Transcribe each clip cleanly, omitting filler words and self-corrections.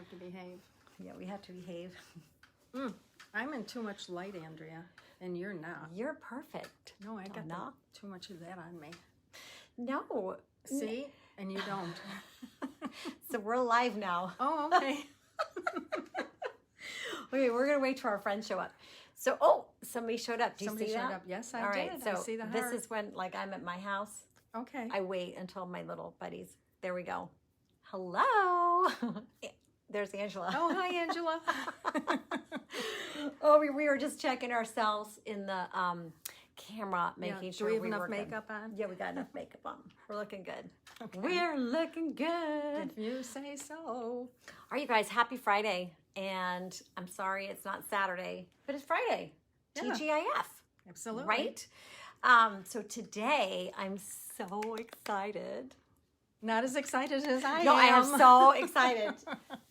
have to behave. Yeah, we have to behave. I'm in too much light, Andrea, and you're not. You're perfect. No, I got Donna. too much of that on me. No. See? And you don't. So we're live now. Oh, okay. Okay, we're going to wait till our friends show up. So, somebody showed up. Do you Somebody see showed that? up. Yes, I All did. right, so I see the this heart. is when, like, I'm at my house. Okay. I wait until my little buddies. There we go. Hello. There's Angela. Oh, hi, Angela. Oh, we were just checking ourselves in the camera, making Do sure we have we enough were good. makeup on? Yeah, we got enough makeup on. We're looking good. Okay. We're looking good. If you say so. Are you guys happy Friday? And I'm sorry it's not Saturday, but it's Friday. Yeah. TGIF. Absolutely. Right? So today I'm so excited. Not as excited as I am. No, I am so excited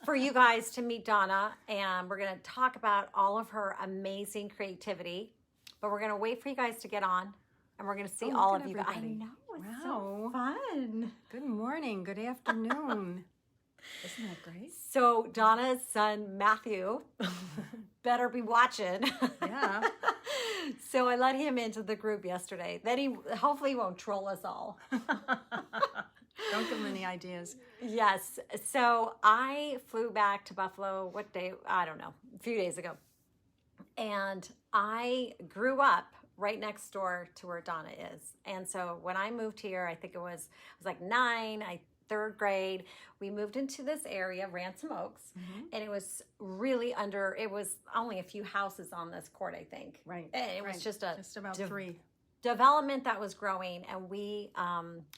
for you guys to meet Donna, and we're going to talk about all of her amazing creativity. But we're going to wait for you guys to get on, and we're going to see all of you guys. I know, it's so fun. Good morning. Good afternoon. Isn't that great? So Donna's son, Matthew, better be watching. Yeah. So I let him into the group yesterday. Then he hopefully won't troll us all. Don't give them any ideas. Yes. So I flew back to Buffalo, what day? I don't know, a few days ago. And I grew up right next door to where Donna is. And so when I moved here, I think I was like 9, third grade, we moved into this area, Ransom Oaks, and it was really it was only a few houses on this court, I think. Right. And it was just about 3. Development that was growing, and we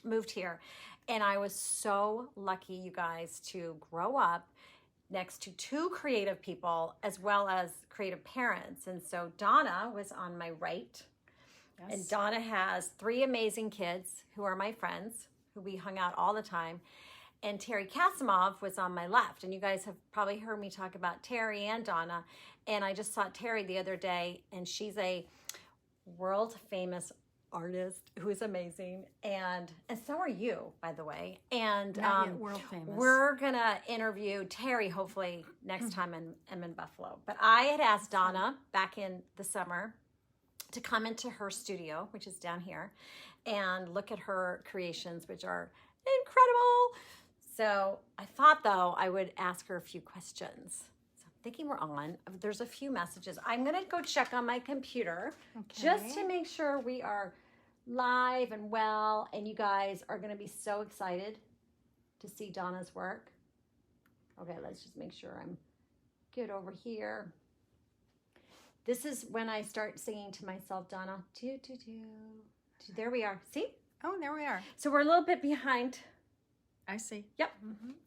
moved here. And I was so lucky, you guys, to grow up next to 2 creative people as well as creative parents. And so Donna was on my right. Yes. And Donna has 3 amazing kids who are my friends, who we hung out all the time. And Terry Kasimov was on my left. And you guys have probably heard me talk about Terry and Donna. And I just saw Terry the other day, and she's a world famous artist who is amazing, and so are you, by the way. And Not yet world famous. We're gonna interview Terry hopefully next time I'm in Buffalo. But I had asked Donna back in the summer to come into her studio, which is down here, and look at her creations, which are incredible. So I thought, though, I would ask her a few questions. Thinking we're on. There's a few messages. I'm going to go check on my computer just to make sure we are live and well, and you guys are going to be so excited to see Donna's work. Okay, let's just make sure I'm good over here. This is when I start singing to myself, Donna. Do, do, do. There we are. See? Oh, there we are. So we're a little bit behind. I see. Yep.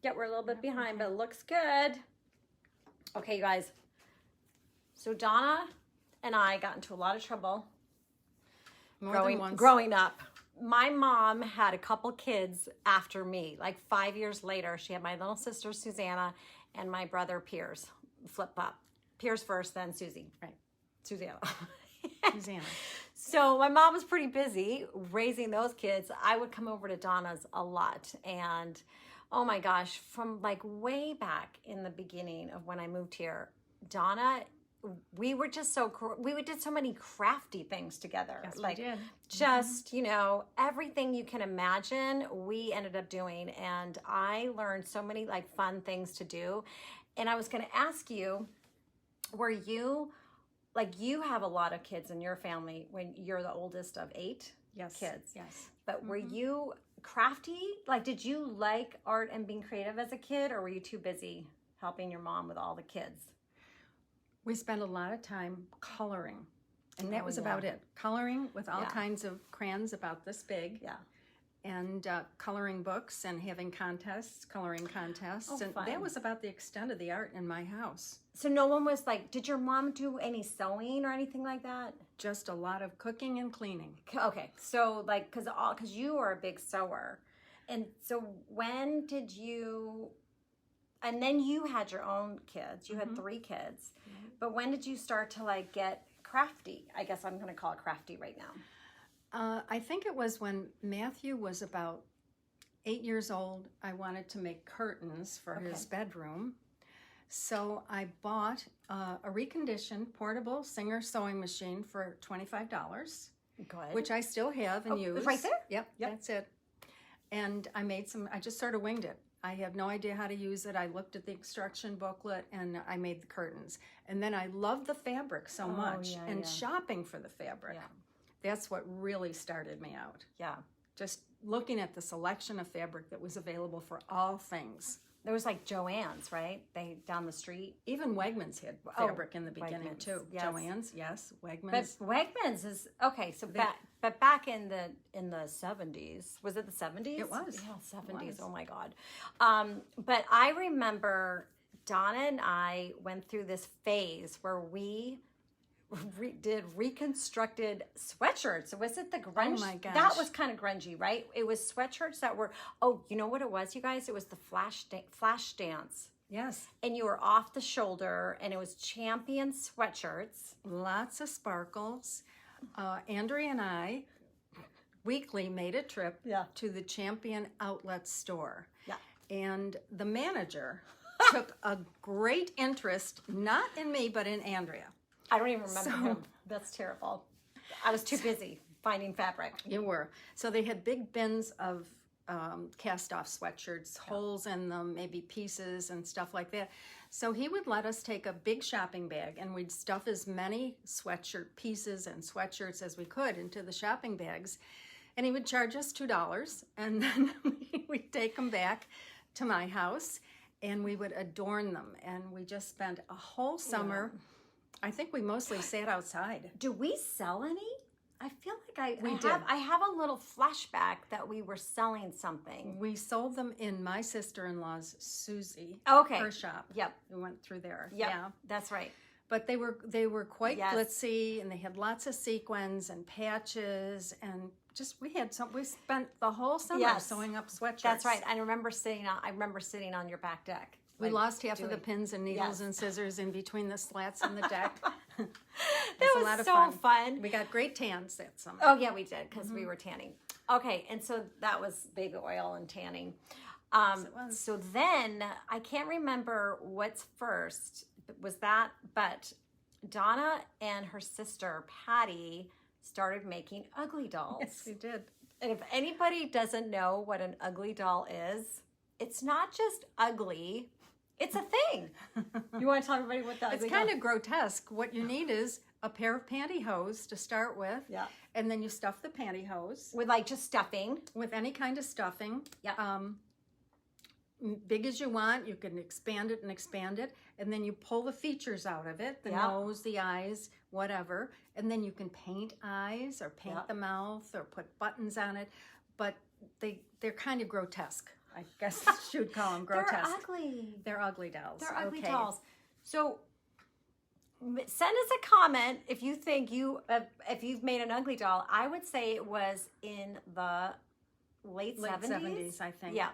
Yep, we're a little bit behind, but it looks good. Okay, you guys, so Donna and I got into a lot of trouble growing up. My mom had a couple kids after me, like 5 years later. She had my little sister, Susanna, and my brother, Piers, flip-flop. Piers first, then Susie. Right. Susanna. Susanna. So my mom was pretty busy raising those kids. I would come over to Donna's a lot, and oh my gosh, from like way back in the beginning of when I moved here, Donna, we did so many crafty things together. Yes, like we did. Just, everything you can imagine, we ended up doing. And I learned so many like fun things to do. And I was going to ask you, were you, like you have a lot of kids in your family when you're the oldest of 8 kids. Yes. But were you crafty? Like, did you like art and being creative as a kid, or were you too busy helping your mom with all the kids? We spent a lot of time coloring, and that was about it. Coloring with all kinds of crayons about this big. Yeah. And coloring books and having contests, coloring contests. And fun. that was about the extent of the art in my house. So no one was like, did your mom do any sewing or anything like that? Just a lot of cooking and cleaning. Okay. So like, cause you are a big sewer. And so when did you, and then you had your own kids, you had 3 kids, but when did you start to like get crafty? I guess I'm going to call it crafty right now. I think it was when Matthew was about 8 years old. I wanted to make curtains for his bedroom. So I bought a reconditioned portable Singer sewing machine for $25, Good. which I still have and use. right there? Yep, that's it. And I just sort of winged it. I have no idea how to use it. I looked at the instruction booklet and I made the curtains. And then I loved the fabric so much and shopping for the fabric. Yeah. That's what really started me out. Yeah. Just looking at the selection of fabric that was available for all things. There was like Joann's, right? They down the street. Even Wegmans had fabric in the beginning Wegmans, too. yes. Joann's, yes. But Wegmans. Wegmans is okay. So back in the 70s, was it the 70s? It was. Yeah, 70s. was. Oh my God. But I remember Donna and I went through this phase where we did reconstructed sweatshirts. Was it the grunge? Oh my gosh. That was kind of grungy, right? It was sweatshirts that were, oh, you know what it was, you guys? It was the flash dance. Yes. And you were off the shoulder, and it was Champion sweatshirts. Lots of sparkles. Andrea and I weekly made a trip to the Champion outlet store. Yeah. And the manager took a great interest, not in me, but in Andrea. I don't even remember him. That's terrible. I was too busy finding fabric. You were. So they had big bins of cast-off sweatshirts, holes in them, maybe pieces and stuff like that. So he would let us take a big shopping bag and we'd stuff as many sweatshirt pieces and sweatshirts as we could into the shopping bags. And he would charge us $2, and then we'd take them back to my house and we would adorn them. And we just spent a whole summer. Yeah. I think we mostly sat outside. Do we sell any? I feel like did. I have a little flashback that we were selling something. We sold them in my sister-in-law's Susie. Okay. Her shop. Yep. We went through there. Yep. Yeah. That's right. But they were quite glitzy, and they had lots of sequins and patches, and just we spent the whole summer sewing up sweatshirts. That's right. I remember sitting on your back deck. We lost half of the pins and needles and scissors in between the slats in the deck. That was a lot of fun. We got great tans that summer. Oh, yeah, we did, because we were tanning. Okay, and so that was big oil and tanning. So then, I can't remember what's first, but Donna and her sister, Patty, started making ugly dolls. Yes, we did. And if anybody doesn't know what an ugly doll is, it's not just ugly. It's a thing. You want to tell everybody what the ugly It's kind of grotesque. What you need is a pair of pantyhose to start with. Yeah. And then you stuff the pantyhose. With like just stuffing. With any kind of stuffing. Yeah. Big as you want. You can expand it. And then you pull the features out of it. The nose, the eyes, whatever. And then you can paint eyes or paint the mouth or put buttons on it. But they're kind of grotesque. I guess you'd call them grotesque. They're ugly. They're ugly dolls. They're ugly dolls. So send us a comment if you think if you've made an ugly doll. I would say it was in the late 70s, I think. Yeah.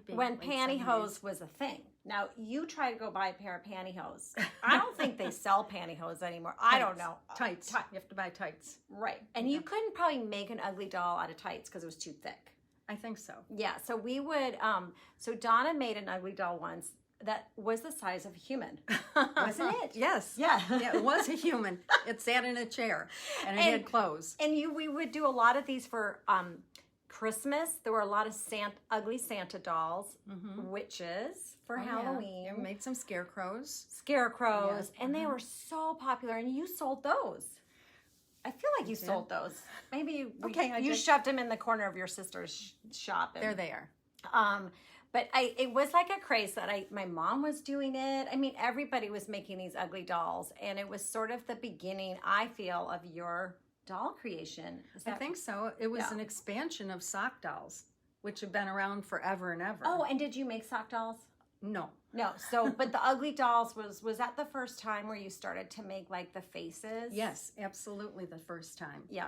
When late pantyhose was a thing. Now, you try to go buy a pair of pantyhose. I don't think they sell pantyhose anymore. I don't know. Tights. You have to buy tights. Right. And you couldn't probably make an ugly doll out of tights because it was too thick. I think so. Yeah, so we would, so Donna made an ugly doll once that was the size of a human. Wasn't it? Yes. Yeah. Yeah, it was a human. It sat in a chair and it had clothes. And we would do a lot of these for Christmas. There were a lot of ugly Santa dolls, witches for Halloween. Yeah. We made some scarecrows. And they were so popular, and you sold those. I feel like you sold those. Maybe you shoved them in the corner of your sister's shop. There they are. But it was like a craze that my mom was doing it. I mean, everybody was making these ugly dolls, and it was sort of the beginning, I feel, of your doll creation. I think so. It was an expansion of sock dolls, which have been around forever and ever. Oh, and did you make sock dolls? No. So, but the ugly dolls was that the first time where you started to make like the faces? Yes, absolutely the first time. Yeah.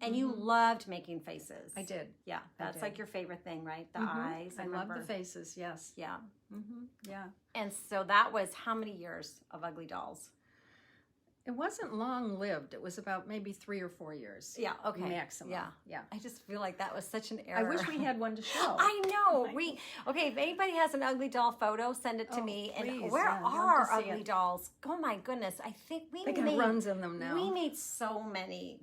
And you loved making faces. I did. Yeah. That's like your favorite thing, right? The eyes. I love the faces, yes. Yeah. Yeah. And so that was how many years of ugly dolls? It wasn't long lived. It was about maybe 3 or 4 years. Yeah, okay. Maximum. Yeah. I just feel like that was such an error. I wish we had one to show. I know. Okay, if anybody has an ugly doll photo, send it to me. Please, and where yeah, are our love to see ugly it. dolls? Oh my goodness. I think we They got made runs in them now. We made so many.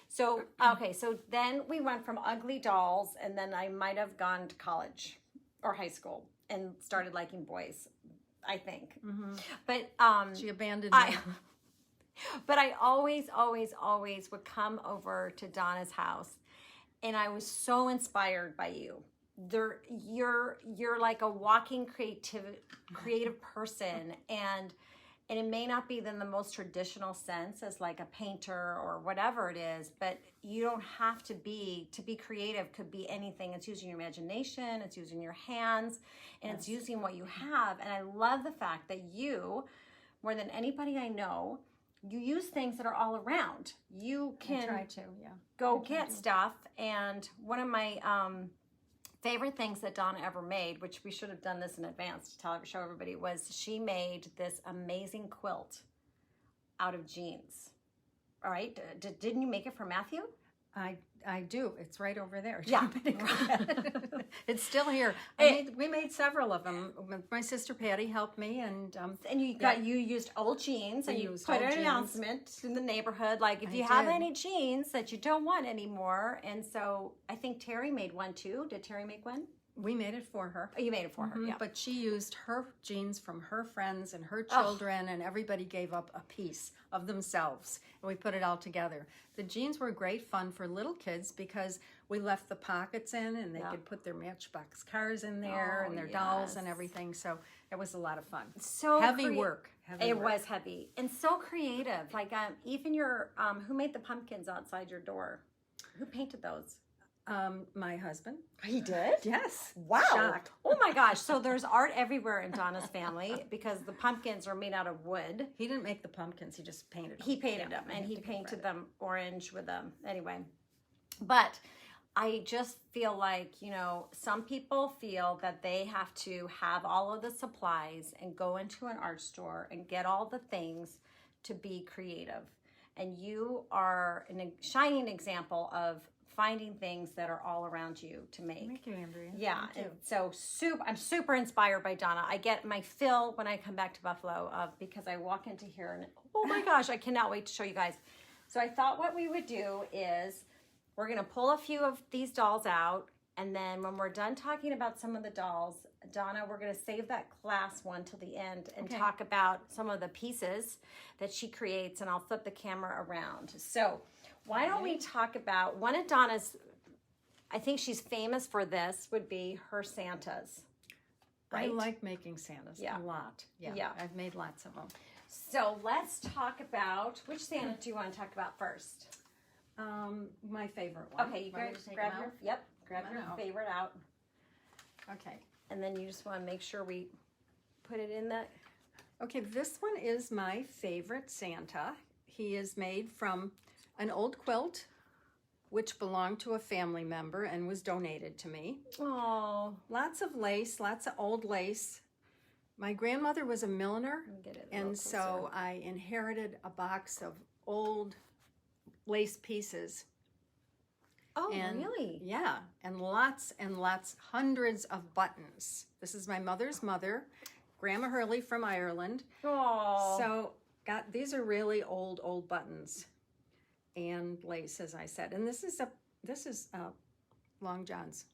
So, okay, so then we went from ugly dolls, and then I might have gone to college or high school and started liking boys, I think. But She abandoned me. but I always would come over to Donna's house, and I was so inspired by you. You're like a walking creative person, and it may not be in the most traditional sense as like a painter or whatever it is, but you don't have to be creative. Could be anything. It's using your imagination, it's using your hands, and it's using what you have. And I love the fact that you, more than anybody I know, you use things that are all around. You can try to, go get stuff. And one of my favorite things that Donna ever made, which we should have done this in advance to show everybody, was she made this amazing quilt out of jeans. All right, didn't you make it for Matthew? I do. It's right over there. Yeah. It's still here. We made several of them. My sister Patty helped me, and you used old jeans, and you used put old an jeans. announcement in the neighborhood, like if you have any jeans that you don't want anymore. And so I think Terry made one too. Did Terry make one? We made it for her. Oh, you made it for her, yeah. But she used her jeans from her friends and her children, and everybody gave up a piece of themselves, and we put it all together. The jeans were great fun for little kids because we left the pockets in, and they could put their Matchbox cars in there and their dolls and everything. So it was a lot of fun. So heavy work. It was heavy and so creative. Like even your who made the pumpkins outside your door? Who painted those? My husband. He did? Yes. Wow. Shocked. Oh my gosh. So there's art everywhere in Donna's family because the pumpkins are made out of wood. He didn't make the pumpkins. He just painted them. He painted them, and he painted them orange with them. Anyway. But I just feel like, some people feel that they have to have all of the supplies and go into an art store and get all the things to be creative. And you are a shining example of finding things that are all around you to make. Thank you, Andrea. Yeah, and so I'm super inspired by Donna. I get my fill when I come back to Buffalo because I walk into here and oh my gosh, I cannot wait to show you guys. So I thought what we would do is we're gonna pull a few of these dolls out, and then when we're done talking about some of the dolls, Donna, we're gonna save that class one till the end and talk about some of the pieces that she creates, and I'll flip the camera around. So why don't we talk about one of Donna's, I think she's famous for this, would be her Santas. Right? I like making Santas a lot. Yeah. I've made lots of them. So let's talk about, which Santa do you want to talk about first? My favorite one. Okay, you grab your favorite out. Okay. And then you just want to make sure we put it in the... Okay, this one is my favorite Santa. He is made from an old quilt, which belonged to a family member and was donated to me. Oh, lots of lace, lots of old lace. My grandmother was a milliner, and so I inherited a box of old lace pieces. Oh, really? Yeah, and lots, hundreds of buttons. This is my mother's mother, Grandma Hurley from Ireland. Oh. So these are really old buttons. And lace, as I said, and this is long johns.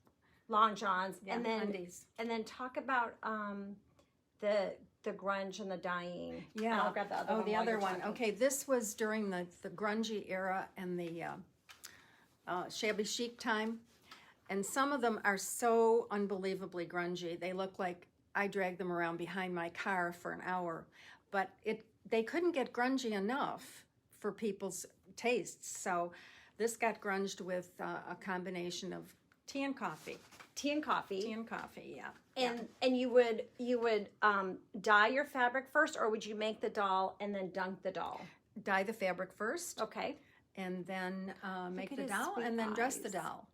Long johns, yeah, and then undies. And then talk about the grunge and the dyeing. Yeah. I'll grab the other one. The other one. Okay, this was during the grungy era and the shabby chic time, and some of them are so unbelievably grungy. They look like I dragged them around behind my car for an hour, but they couldn't get grungy enough for people's tastes. So this got grunged with a combination of tea and coffee. Tea and coffee. Tea and coffee, yeah. And you would dye your fabric first, or would you make the doll and then dunk the doll? Dye the fabric first. Okay. And then make the his doll sweet and then dress the eyes. doll.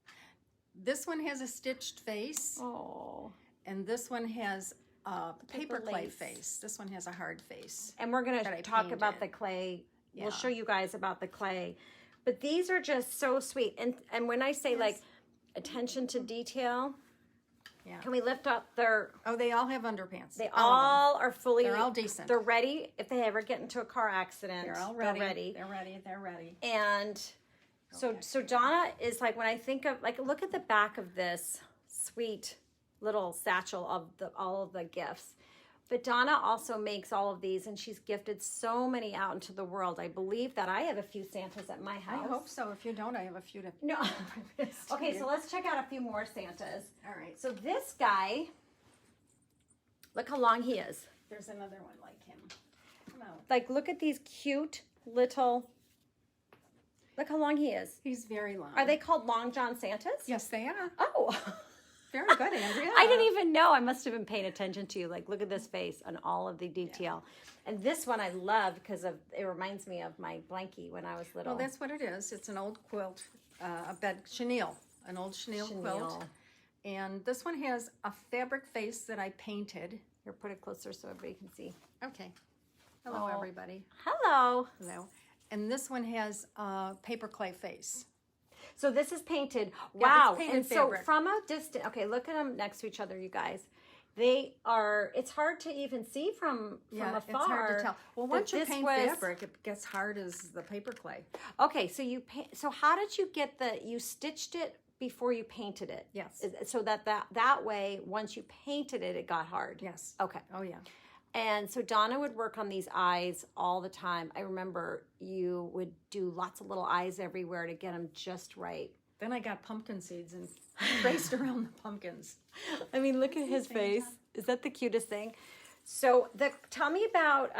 This one has a stitched face. Oh. And this one has paper clay lace. face. This one has a hard face. And we're going that I to talk about the painted. clay. Yeah. We'll show you guys about the clay. But these are just so sweet. And when I say like attention to detail, Yeah. can we lift up their... Oh, they all have underpants. They all of them. all are fully... They're all decent. They're ready if they ever get into a car accident. They're all ready. They're ready. They're ready. They're ready. And so Donna is like, when I think of, like, look at the back of this sweet little satchel of all of the gifts. But Donna also makes all of these, and she's gifted so many out into the world. I believe that I have a few Santas at my house. I hope so. If you don't, I have a few to... No. Okay, so let's check out a few more Santas. All right. So this guy, look how long he is. There's another one like him. Come out. Like, look at these cute little... Look how long he is. He's very long. Are they called Long John Santas? Yes, they are. Oh. Very good, Andrea. I didn't even know. I must have been paying attention to you. Like, look at this face and all of the detail. Yeah. And this one I love because of it reminds me of my blankie when I was little. Well, that's what it is. It's an old quilt, a bed chenille, an old chenille quilt. And this one has a fabric face that I painted. Here, put it closer so everybody can see. Okay. Hello, everybody. Hello. Hello. And this one has a paper clay face. So this is painted. Yeah, Wow. it's painted And fabric. so from a distance, okay, look at them next to each other, you guys. They are, it's hard to even see from afar. It's hard to tell. Well, once you this paint was- fabric, it gets hard as the paper clay. Okay, so so how did you get you stitched it before you painted it? Yes. So that way, once you painted it, it got hard. Yes. Okay. Oh, yeah. And so Donna would work on these eyes all the time. I remember you would do lots of little eyes everywhere to get them just right. Then I got pumpkin seeds and traced around the pumpkins. I mean, look at his face. Is that the cutest thing? So tell me about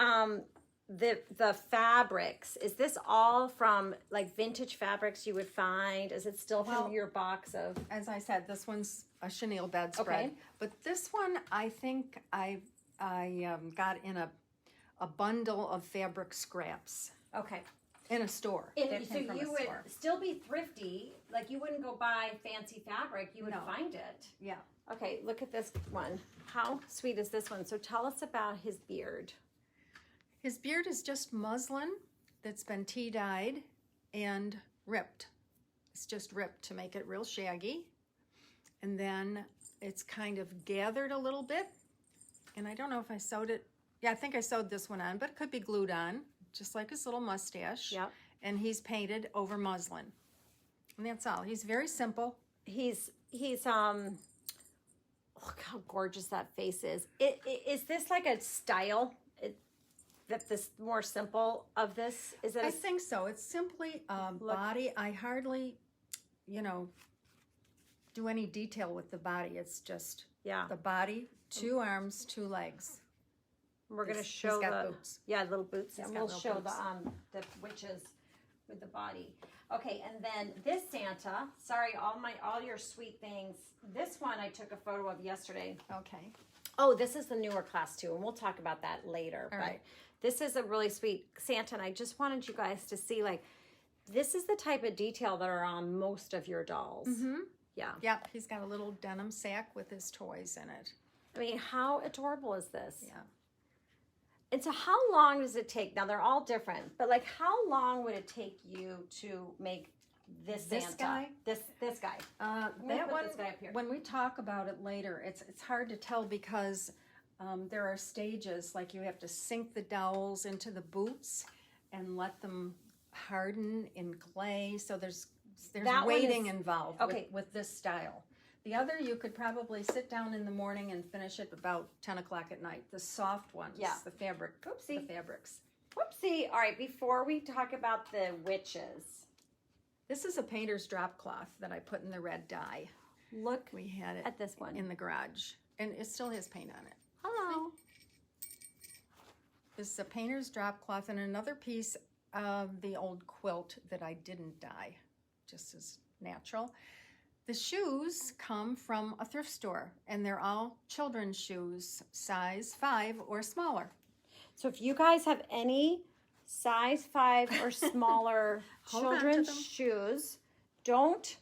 the fabrics. Is this all from like vintage fabrics you would find? Is it still from your box of? As I said, this one's a chenille bedspread. Okay. But this one, I think I got in a bundle of fabric scraps Okay. in a store. And That so came from a you would store. still be thrifty. Like you wouldn't go buy fancy fabric. You would No. find it. Yeah. Okay, look at this one. How sweet is this one? So tell us about his beard. His beard is just muslin that's been tea dyed and ripped. It's just ripped to make it real shaggy. And then it's kind of gathered a little bit. And I don't know if I sewed it. Yeah, I think I sewed this one on, but it could be glued on, just like his little mustache. Yep. And he's painted over muslin. And that's all. He's very simple. He's look how gorgeous that face is. Is this like a style? That this more simple of this? Is it? I think so. It's simply body. I hardly, do any detail with the body. It's just the body, 2 arms, 2 legs. We're gonna He's show got the boots. little boots, and got we'll little show boots. the witches with the body. Okay, and then this Santa. Sorry, all your sweet things. This one I took a photo of yesterday. Okay. Oh, this is the newer class too, and we'll talk about that later. All but right. this is a really sweet Santa, and I just wanted you guys to see, like, this is the type of detail that are on most of your dolls. Mm-hmm. Yeah. Yep. He's got a little denim sack with his toys in it. I mean, how adorable is this? Yeah. And so how long does it take? Now, they're all different, but, like, how long would it take you to make this Santa? guy? This guy. That put one, this guy up here. when we talk about it later, it's hard to tell because there are stages, like you have to sink the dowels into the boots and let them harden in clay. So there's That one waiting is- involved okay. with this style. The other, you could probably sit down in the morning and finish it about 10 o'clock at night. The soft ones, Yeah. the fabric, Oopsie. the fabrics. Whoopsie. All right, before we talk about the witches, This is a painter's drop cloth that I put in the red dye. look We had it at this one. in the garage, and it still has paint on it. Hello. This is a painter's drop cloth and another piece of the old quilt that I didn't dye, just as natural. The shoes come from a thrift store, and they're all children's shoes, size 5 or smaller. So if you guys have any size 5 or smaller Hold on to children's them. shoes, don't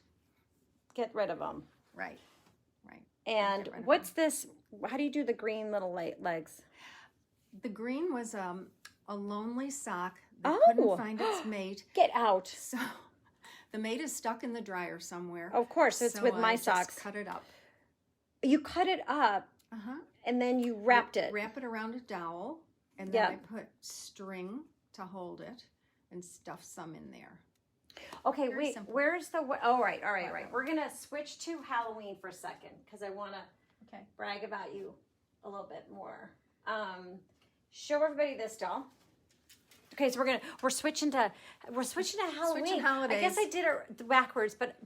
get rid of them. Right, right. And Get rid of what's this? How do you do the green little legs? The green was a lonely sock that Oh. couldn't find its mate. Get out. So the mate is stuck in the dryer somewhere. Of course, it's So with my I socks. just cut it up. You cut it up Uh-huh. and then you wrapped it. Wrap it around a dowel, and then Yep. I put string to hold it and stuff some in there. Okay, Very wait. simple. Where's the? All right. We're gonna switch to Halloween for a second because I want to Okay. brag about you a little bit more. Show everybody this doll. Okay, so we're switching to Halloween. Switching holidays. I guess I did it backwards, but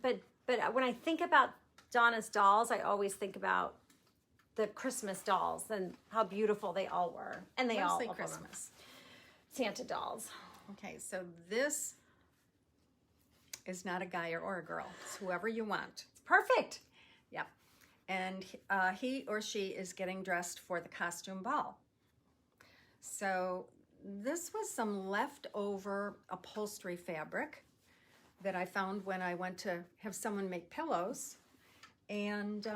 when I think about Donna's dolls, I always think about the Christmas dolls and how beautiful they all were, and they all Mostly of them. Christmas. Santa dolls. Okay, so this is not a guy or a girl. It's whoever you want. It's perfect. Yep. And he or she is getting dressed for the costume ball. So this was some leftover upholstery fabric that I found when I went to have someone make pillows. And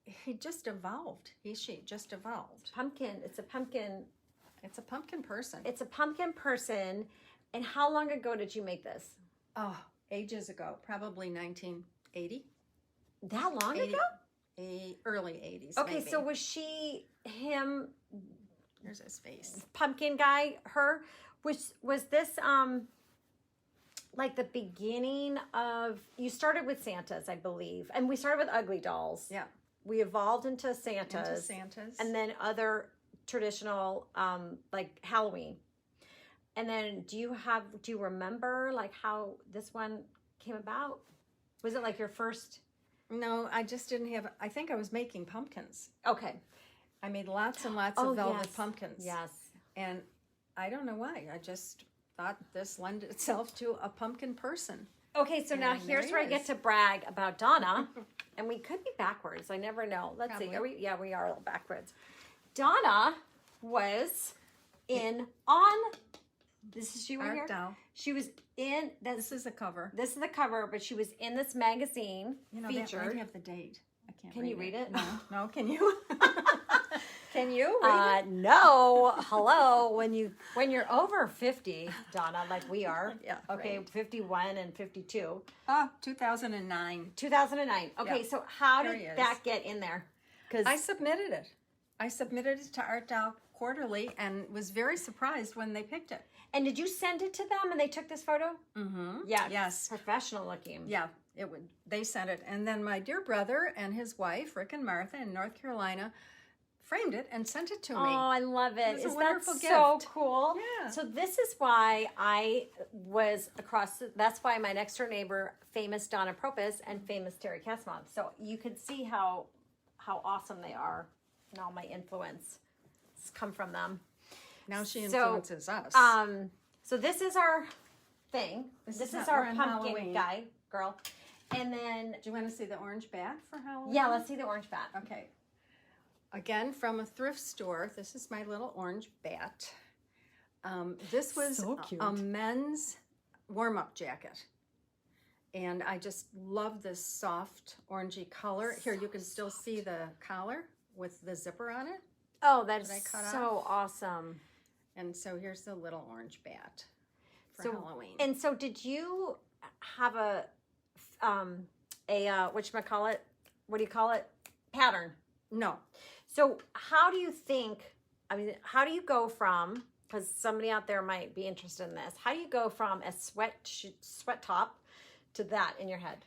he just evolved. She just evolved. Pumpkin. It's a pumpkin. It's a pumpkin person. It's a pumpkin person. And how long ago did you make this? Oh, ages ago, probably 1980. That long 80, ago? Early 80s. Okay, maybe. so was she him, Here's his face. pumpkin guy, her? Was this like the beginning of, you started with Santas, I believe, and we started with ugly dolls. Yeah. We evolved into Santas. Into Santas. And then other traditional like Halloween. And then do you remember like how this one came about? Was it like your first? No, I just didn't have, I think I was making pumpkins. Okay. I made lots and lots Oh, of velvet yes. pumpkins. Yes. And I don't know why. I just thought this lent itself to a pumpkin person. Okay, so now And here's there where I he get is. to brag about Donna. And we could be backwards. I never know. Let's see. Probably. Are we? Yeah, we are a little backwards. Donna was this is you right Art here. doll. She was in This is a cover. This is the cover, but she was in this magazine You know, that featured. might have the date. I can't Can you read it? No. No, can you? Can you read it? No. Hello. When you're over 50, Donna, like we are. Yeah, Okay, right. 51 and 52. 2009. 2009. Okay, Yeah. so how There did he is. that get in there? Because I submitted it. I submitted it to Art Doll Quarterly and was very surprised when they picked it. and did you send it to them and they took this photo? Mm-hmm. Yeah. Yes. Professional looking. Yeah, it would. They sent it, and then my dear brother and his wife, Rick and Martha, in North Carolina, framed it and sent it to Oh, me. I love it. It was a Is that wonderful so gift. cool? Yeah. So this is why I was that's why my next door neighbor, famous Donna Propis and famous Terry Kasmov. So you can see how awesome they are and all my influence has come from them. Now she So, influences us. So this is our thing. This is is how our we're on pumpkin Halloween. guy, girl. And then, Do you want to see the orange bat for Halloween? yeah, let's see the orange bat. Okay. Again, from a thrift store. This is my little orange bat. This was So cute. a men's warm-up jacket. And I just love this soft orangey color. Here, you can still see the collar with the zipper on it. Oh, that is I cut so awesome. And so here's the little orange bat for So- Halloween. And so did you have a whatchamacallit? What do you call it? Pattern. No. So how do you think, how do you go from, because somebody out there might be interested in this, how do you go from a sweat top to that in your head?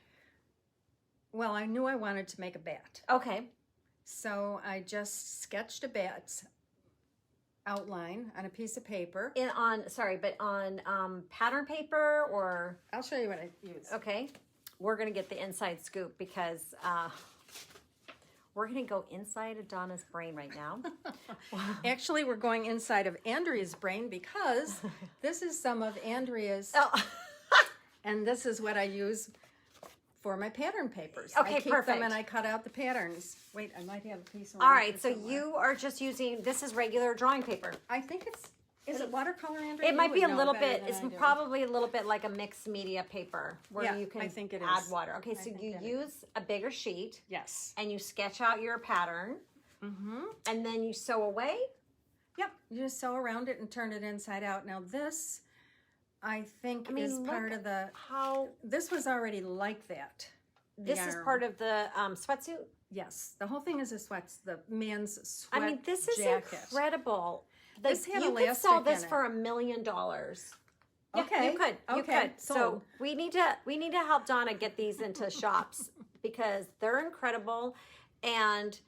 Well, I knew I wanted to make a bat. Okay. So I just sketched a bat's outline on a piece of paper. on pattern paper or, I'll show you what I use. okay. We're going to get the inside scoop because we're going to go inside of Donna's brain right now. Actually, we're going inside of Andrea's brain because this is some of Andrea's, Oh. and this is what I use for my pattern papers. Okay, I keep perfect. them and I cut out the patterns. Wait, I might have a piece of All right, here so somewhere. you are just using, this is regular drawing paper. I think it's Is it watercolor, Andrea? It You might be would a know little better bit, than it's I do. probably a little bit like a mixed media paper where Yeah, you can I think it add is. water. Okay, I so think you that use a bigger sheet Yes. and you sketch out your pattern and then you sew away. Yep. You just sew around it and turn it inside out. Now this, I think, is part of the. How This was already like that. this is part of the sweatsuit. Yes, the whole thing is the man's sweat I mean, this is jacket. incredible. This had you could elastic sell this in it. for $1 million. Yeah, Okay. you could. You Okay, could. So sold. we need to help Donna get these into shops because they're incredible, and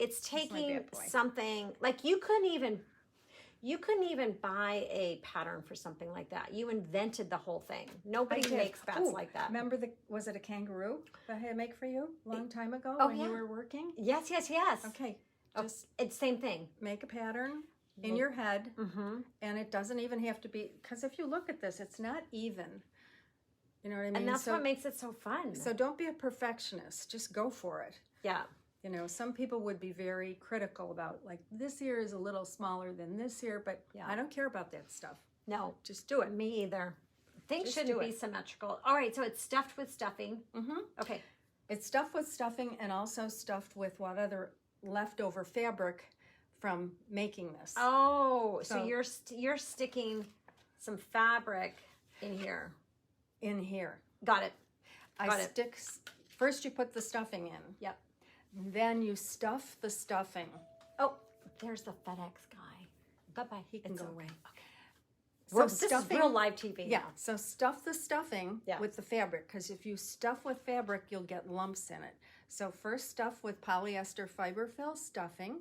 it's taking bad boy. something like you couldn't even buy a pattern for something like that. You invented the whole thing. Nobody I did. makes bats Ooh, like that. Remember was it a kangaroo that I had to make for you a long time ago Oh, when yeah. you were working? Yes. Okay, Oh, just it's same thing. make a pattern in your head, Mm-hmm. and it doesn't even have to be, because if you look at this, it's not even. You know what I mean? And that's so, what makes it so fun. so don't be a perfectionist. Just go for it. yeah. You know, some people would be very critical about, like, this ear is a little smaller than this ear, but Yeah. I don't care about that stuff. No, Just do it. me either. Things Just shouldn't do be it. symmetrical. All right, so it's stuffed with stuffing. Mm-hmm. Okay. It's stuffed with stuffing and also stuffed with what other leftover fabric from making this. Oh, so So- you're sticking some fabric in here. In here. Got it. I Got it. stick, first you put the stuffing in. Yep. Then you stuff the stuffing. Oh, there's the FedEx guy. Bye-bye. He can It's go okay. away. So this is real live TV. Yeah, now. so stuff the stuffing Yeah. with the fabric, because if you stuff with fabric, you'll get lumps in it. So first stuff with polyester fiber fill stuffing,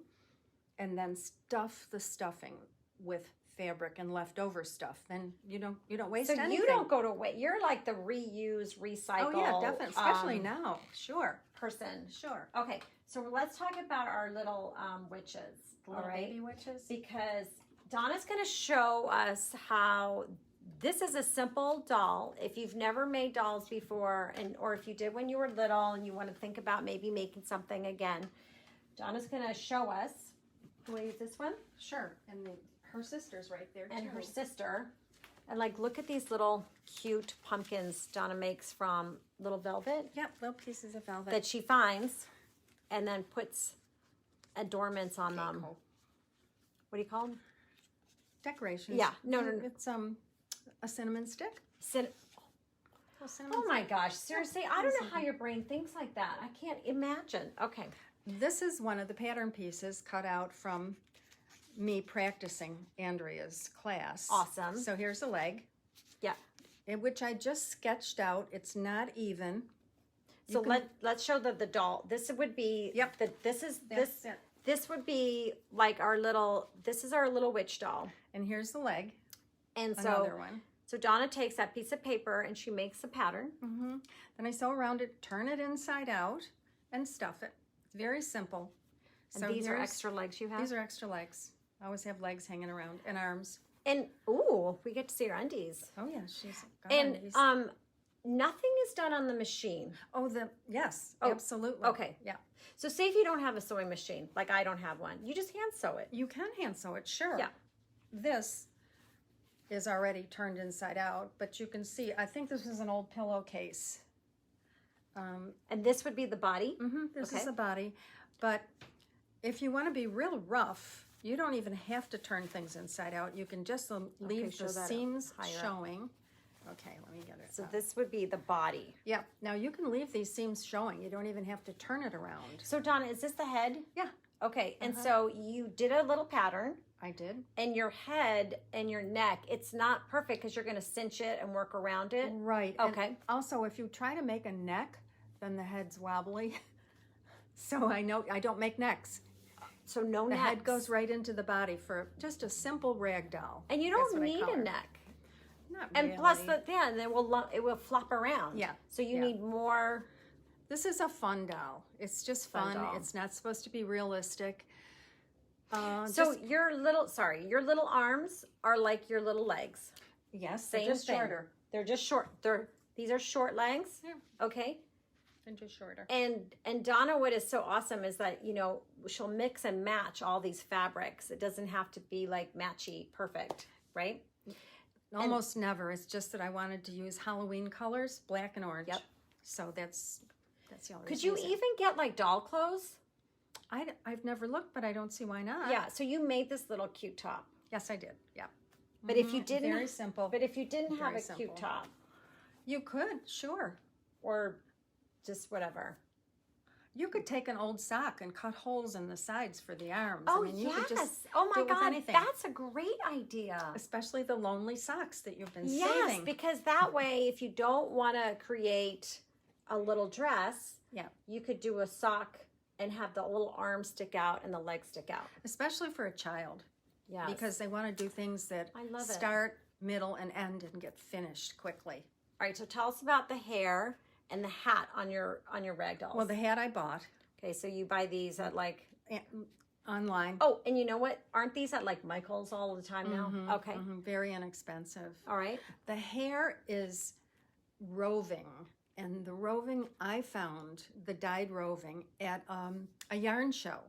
and then stuff the stuffing with fabric and leftover stuff. Then you don't waste So anything. you don't go to waste. You're like the reuse, recycle. Oh yeah, definitely, especially now. Sure, person. sure. Okay, so let's talk about our little witches. All Little right, baby witches. because Donna's going to show us how this is a simple doll. If you've never made dolls before, or if you did when you were little and you want to think about maybe making something again, Donna's going to show us. Do we use this one? Sure, and her sister's right there And too. her sister. And like, look at these little cute pumpkins Donna makes from little velvet Yep, little pieces of velvet. that she finds and then puts adornments on them. Cool. What do you call them? Decorations. Yeah, no. It's a cinnamon stick. A cinnamon Oh my gosh, seriously, I don't know how your brain thinks like that. I can't imagine. Okay. This is one of the pattern pieces cut out from me practicing Andrea's class. Awesome. So here's a leg, Yeah. in which I just sketched out. It's not even. So let's show the doll. This would be Yep. This is That's it. this would be like our little. This is our little witch doll. And here's the leg. And Another one. So Donna takes that piece of paper and she makes a pattern. Mm-hmm. Then I sew around it, turn it inside out, and stuff it. It's very simple. And these are extra legs you have. These are extra legs. I always have legs hanging around and arms. And ooh, we get to see her undies. Oh yeah, she's got And undies. nothing is done on the machine. Oh, yes, Oh, absolutely. okay. Yeah. So say if you don't have a sewing machine, like I don't have one, you just hand sew it. You can hand sew it, sure. Yeah. This is already turned inside out, but you can see, I think this is an old pillowcase. And this would be the body. This Okay. is the body. But if you want to be real rough, you don't even have to turn things inside out. You can just leave show the that up seams higher up. showing. Okay, let me get it. So up. this would be the body. Yeah. Now you can leave these seams showing. You don't even have to turn it around. So Donna, is this the head? Yeah, Okay, and so you did a little pattern, I did. and your head and your neck, it's not perfect because you're going to cinch it and work around it. Right. and Okay. also, if you try to make a neck, then the head's wobbly. So I don't make necks. So no The neck. head goes right into the body for just a simple rag doll. And you That's don't what I need call a her. neck. Not And really. plus, then it will flop around. Yeah, So you yeah. need more. This is a fun doll. It's just Fun fun. doll. It's not supposed to be realistic. So your little arms are like your little legs. Yes, Same they're just thing. shorter. They're just short. These are short legs. Yeah. Okay. And just shorter. And Donna, what is so awesome is that, you know, she'll mix and match all these fabrics. It doesn't have to be like matchy perfect, right? Almost never. It's just that I wanted to use Halloween colors, black and orange. Yep. So that's the only Could you reason. even get like doll clothes? I've never looked, but I don't see why not. Yeah, so you made this little cute top. Yes, I did. Yeah. But if you didn't, very simple. But if you didn't have Very a cute simple. top, You could, sure. or just whatever. You could take an old sock and cut holes in the sides for the arms. Oh, I mean, you yes. could just Oh, do my it with God. anything. That's a great idea. Especially the lonely socks that you've been Yes, saving. because that way, if you don't want to create a little dress, Yeah. you could do a sock and have the little arms stick out and the legs stick out. Especially for a child. Yeah. Because they want to do things that I love it. start, middle, and end and get finished quickly. All right, so tell us about the hair and the hat on your rag dolls. Well, the hat I bought Okay, so you buy these at like... online. Oh, and you know what? Aren't these at like Michael's all the time now? Okay. Very inexpensive. All right. The hair is roving, and the roving I found, the dyed roving, at a yarn show.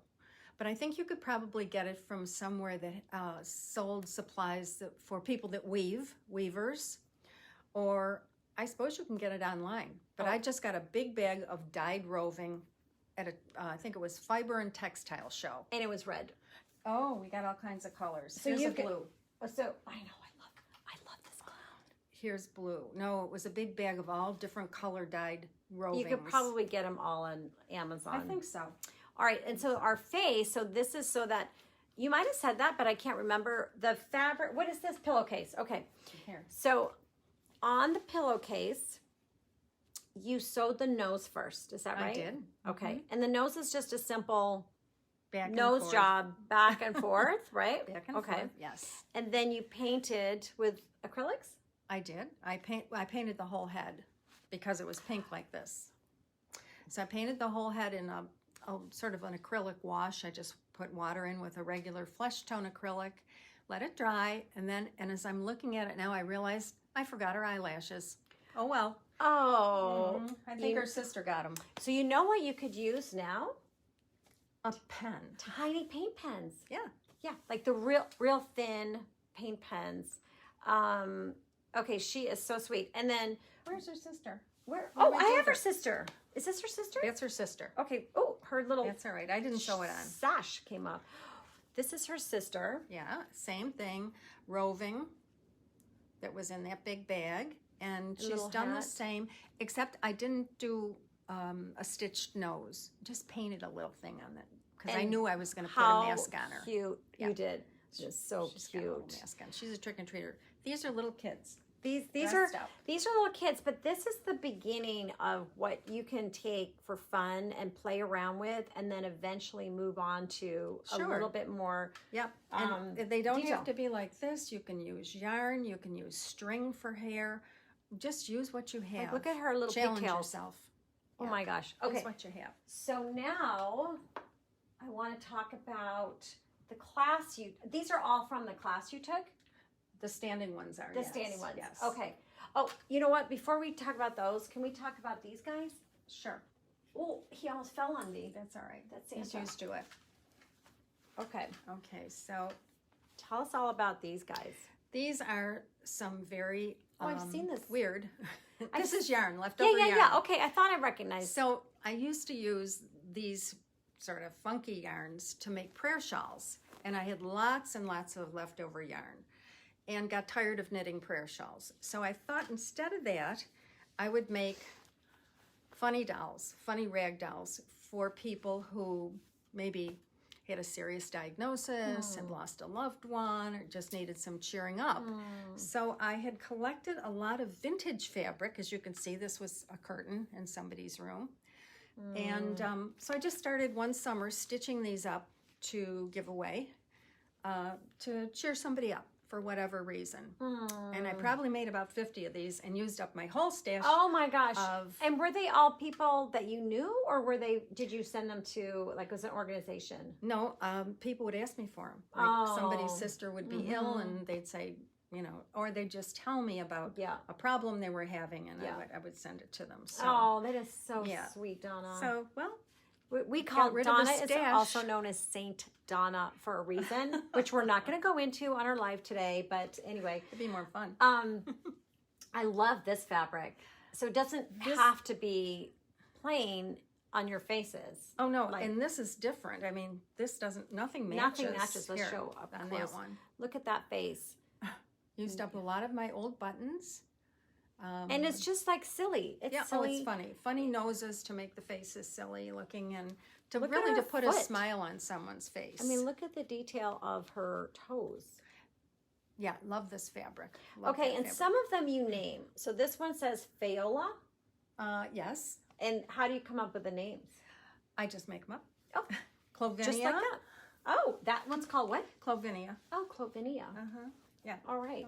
But I think you could probably get it from somewhere that sold supplies for people that weavers, or I suppose you can get it online. But I just got a big bag of dyed roving at I think it was Fiber and Textile Show. And it was red. Oh, we got all kinds of colors. So Here's you a could- blue. So I know, I love this clown. Here's blue. No, it was a big bag of all different color dyed rovings. You could probably get them all on Amazon. I think so. All right, and so our face, so this is so that, you might have said that, but I can't remember. The fabric, what is this? Pillowcase. Okay. Here. So on the pillowcase, you sewed the nose first. Is that right? I did. Okay. And the nose is just a simple Back and nose forth. job back and forth, right? Back and okay. forth. Yes. And then you painted with acrylics? I did. I painted the whole head because it was pink like this. So I painted the whole head in a sort of an acrylic wash. I just put water in with a regular flesh tone acrylic, let it dry, and as I'm looking at it now, I realized I forgot her eyelashes. Oh well. Oh. I think her sister got them. So you know what you could use now? A pen. Tiny paint pens. Yeah. Yeah, like the real thin paint pens. Okay, she is so sweet. And then Where's her sister? where? What Oh, do I I do have with her her? sister. Is this her sister? That's her sister. Okay. Oh, her little That's all right. I didn't sew it on. sash came up. This is her sister. Yeah, same thing. Roving that was in that big bag. And she's little done the hat. same, except I didn't do a stitched nose. Just painted a little thing on it because I And knew I was going to put How a mask on her. cute Yeah. you did. Just so She's got a little cute. mask on. She's a trick and treater. These are little kids. These Dressed up. these are little kids, but this is the beginning of what you can take for fun and play around with, and then eventually move on to a Sure. little bit more. Yep. And they don't detail. have to be like this. You can use yarn. You can use string for hair. Just use what you have. Like, look at her little Challenge pigtails. yourself. Oh Yeah. my gosh. Use Okay. what you have. So now I want to talk about the class these are all from the class you took? The standing ones are. The yes. standing ones. Yes. Okay. Oh, you know what? Before we talk about those, can we talk about these guys? Sure. Oh, he almost fell on me. That's all right. That's He's Santa. used to it. Okay. Okay, so Tell us all about these guys. these are some very Oh, I've seen this. weird. I've This is yarn, Yeah, leftover yeah, yarn. yeah. Okay, I thought I recognized. So I used to use these sort of funky yarns to make prayer shawls, and I had lots and lots of leftover yarn and got tired of knitting prayer shawls. So I thought instead of that, I would make funny dolls, funny rag dolls for people who maybe had a serious diagnosis and lost a loved one or just needed some cheering up. So I had collected a lot of vintage fabric. As you can see, this was a curtain in somebody's room. And so I just started one summer stitching these up to give away, to cheer somebody up for whatever reason. And I probably made about 50 of these and used up my whole stash. Oh my gosh. Of- And were they all people that you knew, or did you send them to, like, was it an organization? No, people would ask me for them. Like somebody's Oh. sister would be ill and they'd say, or they just tell me about a problem they were having, and I would send it to them. So, oh, that is so sweet, Donna. So, well, we call Donna is stash. also known as Saint Donna for a reason, which we're not going to go into on our live today. But anyway, it'd be more fun. I love this fabric. So it doesn't have to be plain on your faces. Oh no, and this is different. I mean, this nothing matches. Nothing matches. Let's show up on close. That one. Look at that face. Used up a lot of my old buttons. And it's just like silly. It's silly. Oh, it's funny. Funny noses to make the faces silly looking, and to put foot. a smile on someone's face. I mean, look at the detail of her toes. Yeah, love this fabric. Some of them you name. So this one says Fayola. Yes. And how do you come up with the names? I just make them up. Oh, Clovinia. just like that. Oh, that one's called what? Clovinia. Oh, Clovinia. Yeah. All right.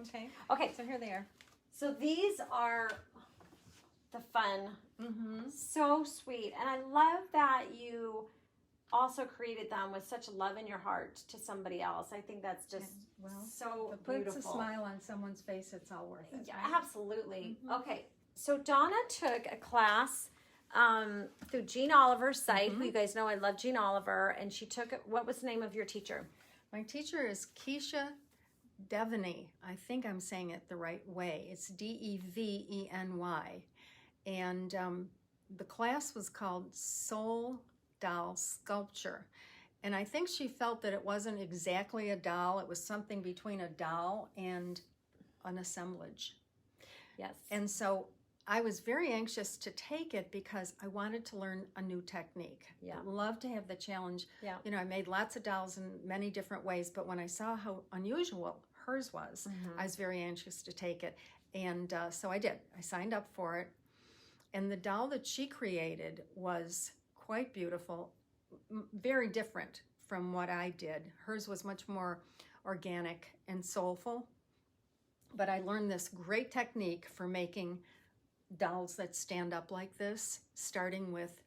Okay. So here they are. So these are the fun. So sweet. And I love that you also created them with such love in your heart to somebody else. I think that's just so beautiful. Puts a smile on someone's face, it's all worth it. Yeah, right? absolutely. Okay. So Donna took a class through Jeanne Oliver's site, who you guys know I love Jeanne Oliver, and she took it. What was the name of your teacher? My teacher is Kecia Deveney. I think I'm saying it the right way. It's Deveny. And the class was called Soul Doll Sculpture. And I think she felt that it wasn't exactly a doll. It was something between a doll and an assemblage. Yes. And so I was very anxious to take it because I wanted to learn a new technique. Yeah. I love to have the challenge. Yeah. I made lots of dolls in many different ways, but when I saw how unusual hers was, I was very anxious to take it. And so I did. I signed up for it. And the doll that she created was quite beautiful, very different from what I did. Hers was much more organic and soulful. But I learned this great technique for making dolls that stand up like this, starting with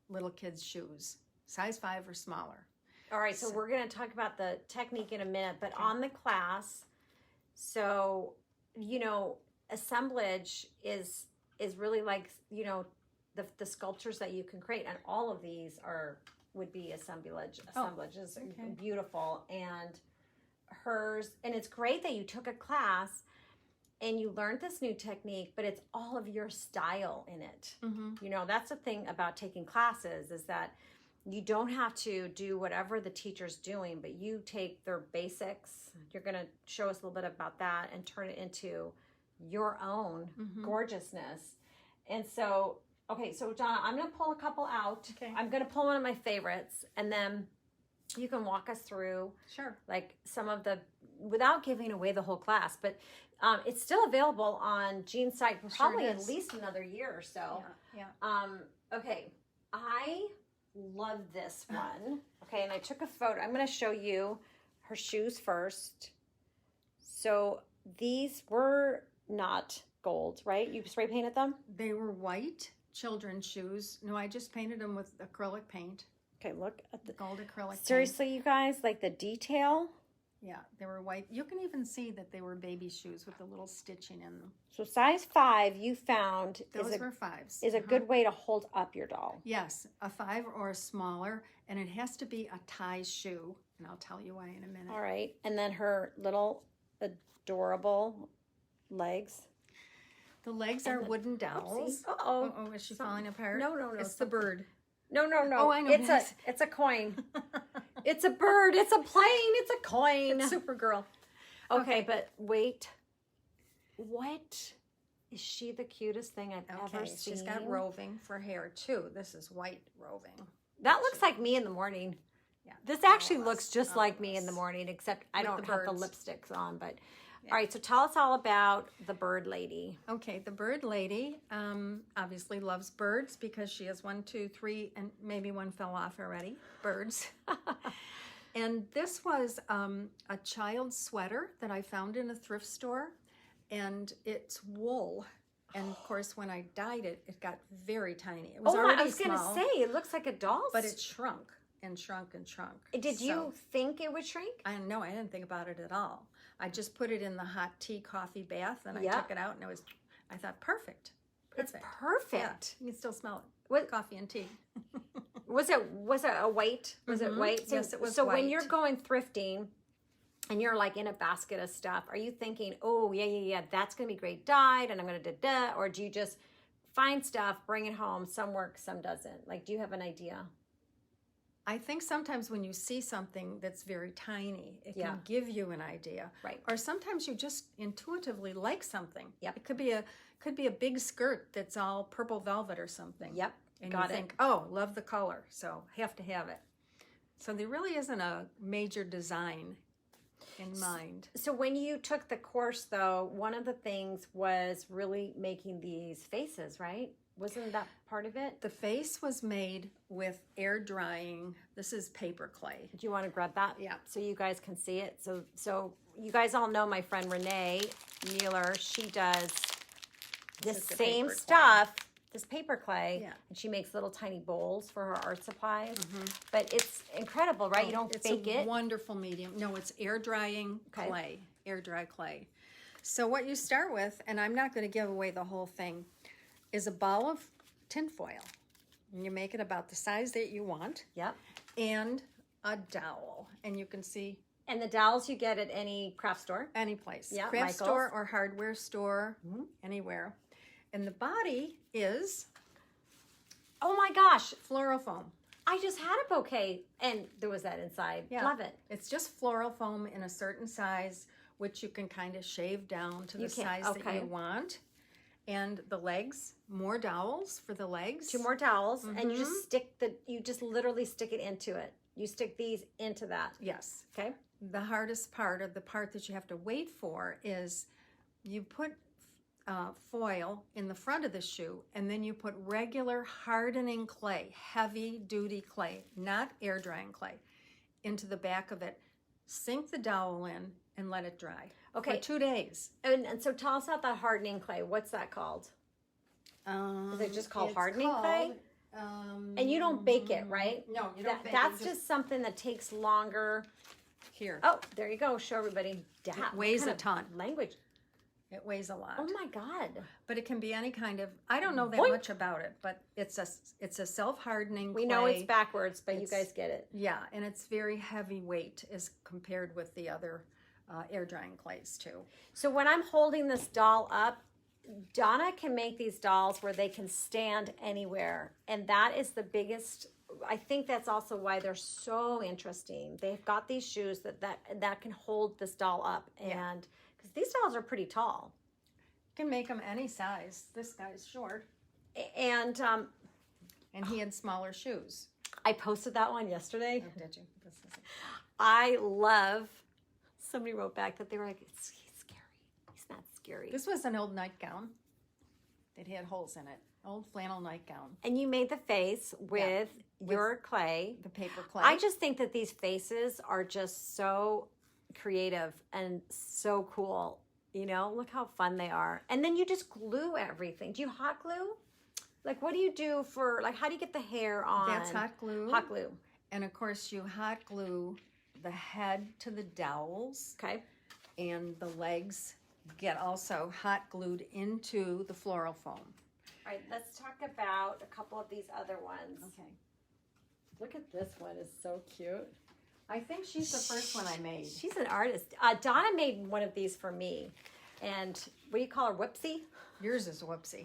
little kids' shoes, size 5 or smaller. All right, so we're going to talk about the technique in a minute, but on the class, so, assemblage is really like, the sculptures that you can create, and all of these would be assemblage. Assemblage is beautiful, and hers, and it's great that you took a class and you learned this new technique, but it's all of your style in it. That's the thing about taking classes, is that you don't have to do whatever the teacher's doing, but you take their basics. You're going to show us a little bit about that and turn it into your own gorgeousness. And so, so Donna, I'm going to pull a couple out. I'm going to pull one of my favorites, and then you can walk us through like some of the, without giving away the whole class, but it's still available on Jeanne's site for probably at least another year or so. Okay, I love this one. Okay, and I took a photo. I'm going to show you her shoes first. So these were not gold, right? You spray painted them? They were white children's shoes. No, I just painted them with acrylic paint. Okay, look at the gold acrylic seriously, you guys, like the detail. Yeah, they were white. You can even see that they were baby shoes with the little stitching in them. So size 5 you found those were 5s. Is a good way to hold up your doll. Yes, a 5 or a smaller, and it has to be a tie shoe, and I'll tell you why in a minute. All right, and then her little adorable legs. The legs are wooden dowels. Uh-oh. Is she falling apart? No. It's the bird. No. Oh, I know. It's a coin. It's a bird. It's a plane. It's a coin. It's Supergirl. Okay, but wait. What? Is she the cutest thing I've ever seen? She's got roving for hair, too. This is white roving. That looks like me in the morning. Yeah. This actually looks just like me in the morning, except I don't have the lipsticks on, but... Yeah. All right, so tell us all about the bird lady. Okay, the bird lady obviously loves birds because she has 1, 2, 3, and maybe one fell off already, birds. And this was a child's sweater that I found in a thrift store, and it's wool. And of course, when I dyed it, it got very tiny. It was already I was going to say, it looks like a doll's. But it shrunk. and shrunk and shrunk. Did you think it would shrink? I didn't think about it at all. I just put it in the hot tea coffee bath, and I Yep. took it out, and I thought, perfect. It's Yeah, perfect. you can still smell it. What Coffee and tea. was it a white? Was it white? So, Yes, it was so when white. you're going thrifting and you're like in a basket of stuff, are you thinking, oh yeah, that's gonna be great dyed and I'm gonna da, or do you just find stuff, bring it home, some works, some doesn't? Like, do you have an idea? I think sometimes when you see something that's very tiny, it Yeah. can give you an idea. Right. Or sometimes you just intuitively like something. Yep. It could be a big skirt that's all purple velvet or something. Yep. And Got you it. think, oh, love the color, so have to have it. So there really isn't a major design in mind. So when you took the course, though, one of the things was really making these faces, right? Wasn't that part of it? The face was made with air drying. This is paper clay. Do you want to grab that? Yeah. So you guys can see it. So you guys all know my friend Renee Mueller. She does this is the same paper clay. stuff, this paper clay, Yeah. and she makes little tiny bowls for her art supplies. But it's incredible, right? You don't It's bake a it. wonderful medium. No, it's air drying Okay. clay, air dry clay. So what you start with, and I'm not going to give away the whole thing, is a ball of tin foil. And you make it about the size that you want, Yep. and a dowel. And you can see And the dowels you get at any craft store. any place, Yeah, craft Michael's. store or hardware store, anywhere. And the body is Oh my gosh, floral foam. I just had a bouquet and there was that inside. Yeah. Love it. It's just floral foam in a certain size, which you can kind of shave down to the You can, size that okay. you want. And the legs, more dowels for the legs. 2 more dowels and you just literally stick it into it. You stick these into that. Yes. Okay. The hardest part, or the part that you have to wait for, is you put foil in the front of the shoe, and then you put regular hardening clay, heavy duty clay, not air drying clay, into the back of it. Sink the dowel in and let it dry. Okay. For 2 days. And so tell us about that hardening clay. What's that called? Is it just called It's hardening clay? And you don't bake it, right? No, you don't bake it. That's just something that takes longer. Here. Oh, there you go. Show everybody. It weighs a ton. Language. It weighs a lot. Oh my God. But it can be any kind of, I don't know that Boink. much about it, but it's a self-hardening We clay. know it's backwards, but you It's- guys get it. Yeah, and it's very heavyweight as compared with the other air drying clays too. So when I'm holding this doll up, Donna can make these dolls where they can stand anywhere. And that is the biggest, I think that's also why they're so interesting. They've got these shoes that can hold this doll up. Yeah. And because these dolls are pretty tall. You can make them any size. This guy's short, And and he had smaller shoes. I posted that one yesterday. Oh, did you? This is I love, somebody wrote back that they were like, he's scary. He's not scary. This was an old nightgown. It had holes in it. Old flannel nightgown. And you made the face with your clay. The paper clay. I just think that these faces are just so creative and so cool. You know, look how fun they are. And then you just glue everything. Do you hot glue? Like, what do you do for, like, how do you get the hair on? That's hot glue. Hot glue. And of course, you hot glue the head to the dowels, Okay. and the legs get also hot glued into the floral foam. All right, let's talk about a couple of these other ones. Okay. Look at this one. It's so cute. I think she's the first one I made. She's an artist. Donna made one of these for me. And what do you call her? Whoopsie? Yours is whoopsie.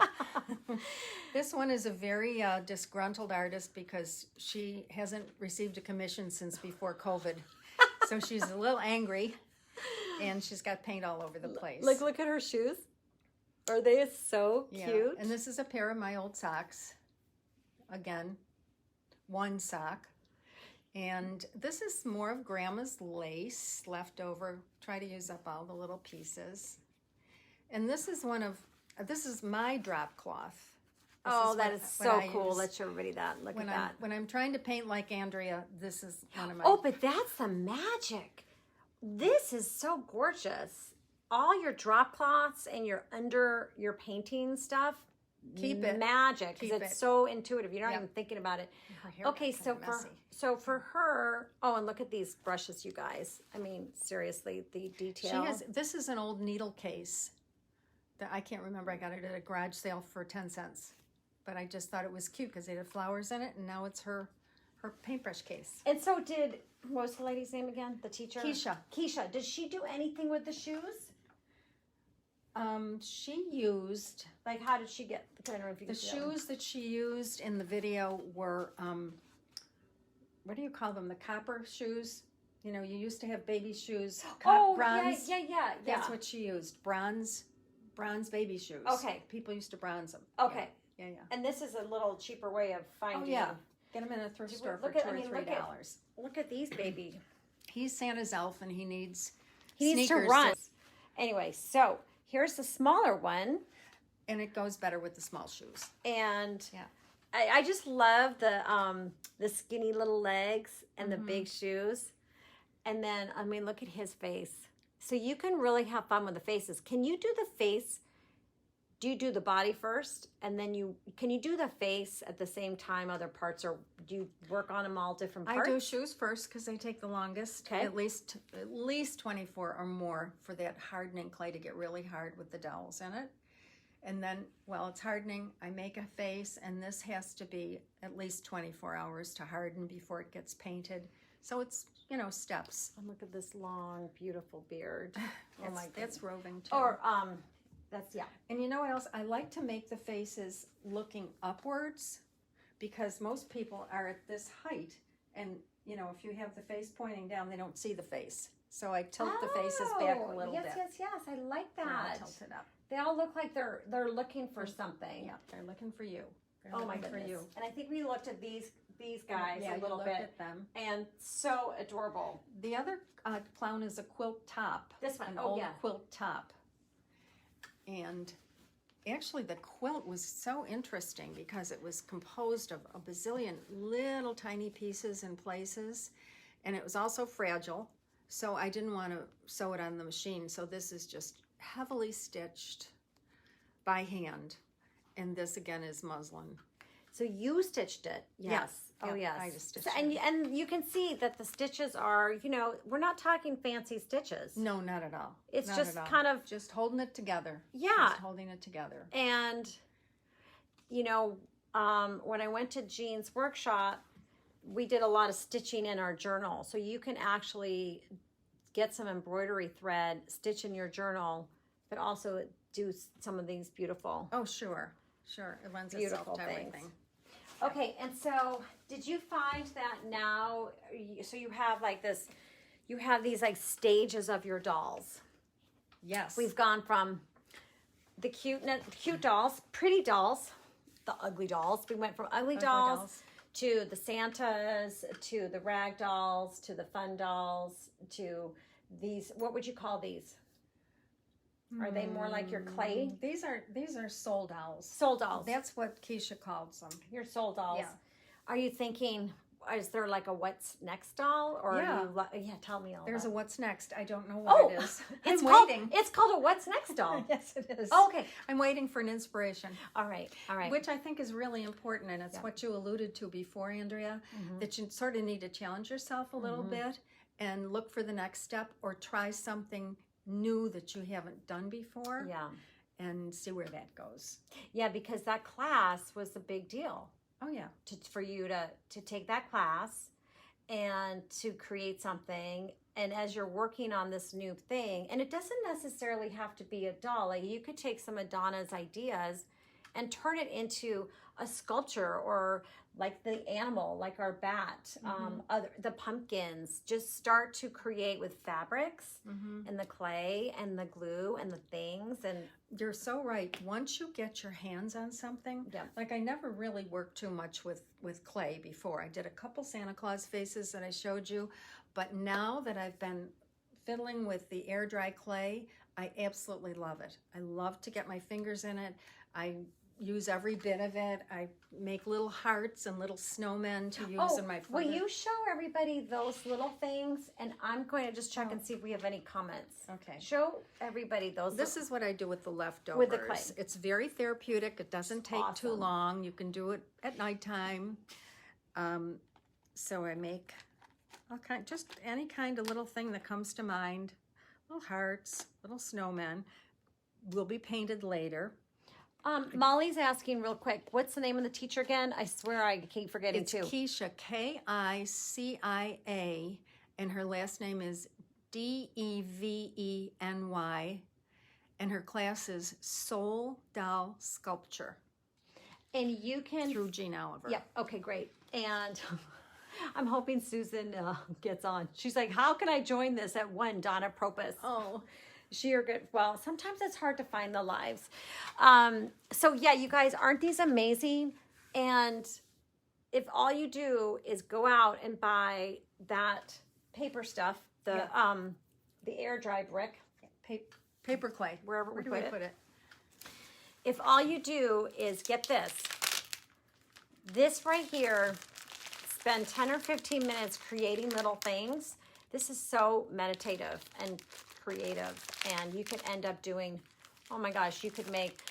This one is a very disgruntled artist because she hasn't received a commission since before COVID. So she's a little angry, and she's got paint all over the place. Like, look at her shoes. Are they so cute? And this is a pair of my old socks. Again, one sock. And this is more of Grandma's lace left over. Try to use up all the little pieces. And this is this is my drop cloth. This Oh, is that what- is what so I cool. use Let's show everybody that. Look at that. when I'm trying to paint like Andrea, this is one of my... Oh, but that's the magic. This is so gorgeous. All your drop cloths and your under your painting stuff, Keep it. magic because Keep it's it. so intuitive. You're not Yep. even thinking about it. Her hair Okay, got so kinda for messy. her, oh, and look at these brushes, you guys. I mean, seriously, the detail. She has, this is an old needle case that I can't remember. I got it at a garage sale for 10 cents. But I just thought it was cute because it had flowers in it, and now it's her paintbrush case. And so what was the lady's name again? The teacher? Kecia. Kecia. Did she do anything with the shoes? She used, Like, how did she get, I don't know if you the can see that one. shoes that she used in the video were, what do you call them? The copper shoes? You know, you used to have baby shoes, bronze. Yeah. That's what she used, bronze baby shoes. Okay. People used to bronze them. Okay. Yeah. And this is a little cheaper way of finding. Oh, yeah. Get them in a thrift store for look at- $2 I or mean, look $3. Look at these, baby. He's Santa's elf, and he needs He needs to sneakers, run. Anyway, so here's the smaller one. and it goes better with the small shoes. And Yeah. I just love the skinny little legs and the big shoes. And then, I mean, look at his face. So you can really have fun with the faces. Can you do the face? Do you do the body first, and then can you do the face at the same time other parts, or do you work on them all different parts? I do shoes first because they take the longest. Okay. At least 24 or more for that hardening clay to get really hard with the dowels in it. And then while it's hardening, I make a face, and this has to be at least 24 hours to harden before it gets painted. So it's, steps. And look at this long, beautiful beard. Oh my goodness. That's roving too. Or that's yeah. And you know what else? I like to make the faces looking upwards because most people are at this height. And, if you have the face pointing down, they don't see the face. So I tilt the faces back a little bit. Yes. I like And I'll that. tilt it up. They all look like they're looking for something. Yeah, they're looking for you. They're Oh my looking goodness. for you. And I think we looked at these guys Yeah, a little you bit, looked at them. and so adorable. The other clown is a quilt top. This one, An oh old yeah. quilt top. And actually the quilt was so interesting because it was composed of a bazillion little tiny pieces in places, and it was also fragile, so I didn't want to sew it on the machine. So this is just heavily stitched by hand, and this again is muslin. So you stitched it, yes. Yeah, Oh yes. I just stitched So, and you can see that the stitches are, we're not talking fancy stitches. No, not at all. It's Not just at all. kind of- just holding it together. Yeah. Just holding it together. And when I went to Jeanne's workshop, we did a lot of stitching in our journal. So you can actually get some embroidery thread, stitch in your journal, but also do some of these beautiful. Oh, sure. It lends Beautiful itself to things. everything. Okay, and so did you find that now, so you have like this, you have these like stages of your dolls. Yes. We've gone from the cute dolls, pretty dolls, the ugly dolls. We went from ugly dolls to the Santas, to the rag dolls, to the fun dolls, to these, what would you call these? Are they more like your clay? These are soul dolls. Soul dolls. That's what Kecia calls them. Your soul dolls. Yeah. Are you thinking, is there like a what's next doll? Or Yeah. Tell me all There's a about what's next. I don't know what it is. I'm waiting. It's called a what's next doll. Yes, it is. Oh, okay. I'm waiting for an inspiration. All right. Which I think is really important, and it's Yeah. what you alluded to before, Andrea, Mhm. that you sort of need to challenge yourself a little Mhm. bit and look for the next step or try something new that you haven't done before Yeah. and see where that goes. Yeah, because that class was a big deal Oh, yeah. for you to take that class and to create something. And as you're working on this new thing, and it doesn't necessarily have to be a doll, like you could take some of Donna's ideas and turn it into a sculpture, or like the animal, like our bat, the pumpkins. Just start to create with fabrics and the clay and the glue and the things. And You're so right. Once you get your hands on something, Yeah. like I never really worked too much with clay before. I did a couple Santa Claus faces that I showed you, but now that I've been fiddling with the air dry clay, I absolutely love it. I love to get my fingers in it. I use every bit of it. I make little hearts and little snowmen to use in my will photo. you show everybody those little things? And I'm going to just check and see if we have any comments. Okay. Show everybody those. This is what I do with the leftovers. With the clay. It's very therapeutic. It doesn't take too Awesome. long. You can do it at nighttime. So I make just any kind of little thing that comes to mind. Little hearts, little snowmen. Will be painted later. Molly's asking real quick, what's the name of the teacher again? I swear I keep forgetting It's too. Kecia, Kicia, and her last name is Deveny, and her class is Soul Doll Sculpture And you can... through Jeanne Oliver. Yep, okay, great. And I'm hoping Susan gets on. She's like, how can I join this at 1, Donna Propis? Oh, You're good. Well, sometimes it's hard to find the lives. So yeah, you guys, aren't these amazing? And if all you do is go out and buy that paper stuff, the air dry brick, paper clay. wherever Where we do I put put it? If all you do is get this right here, spend 10 or 15 minutes creating little things. This is so meditative and creative, and you could end up doing, oh my gosh, you could make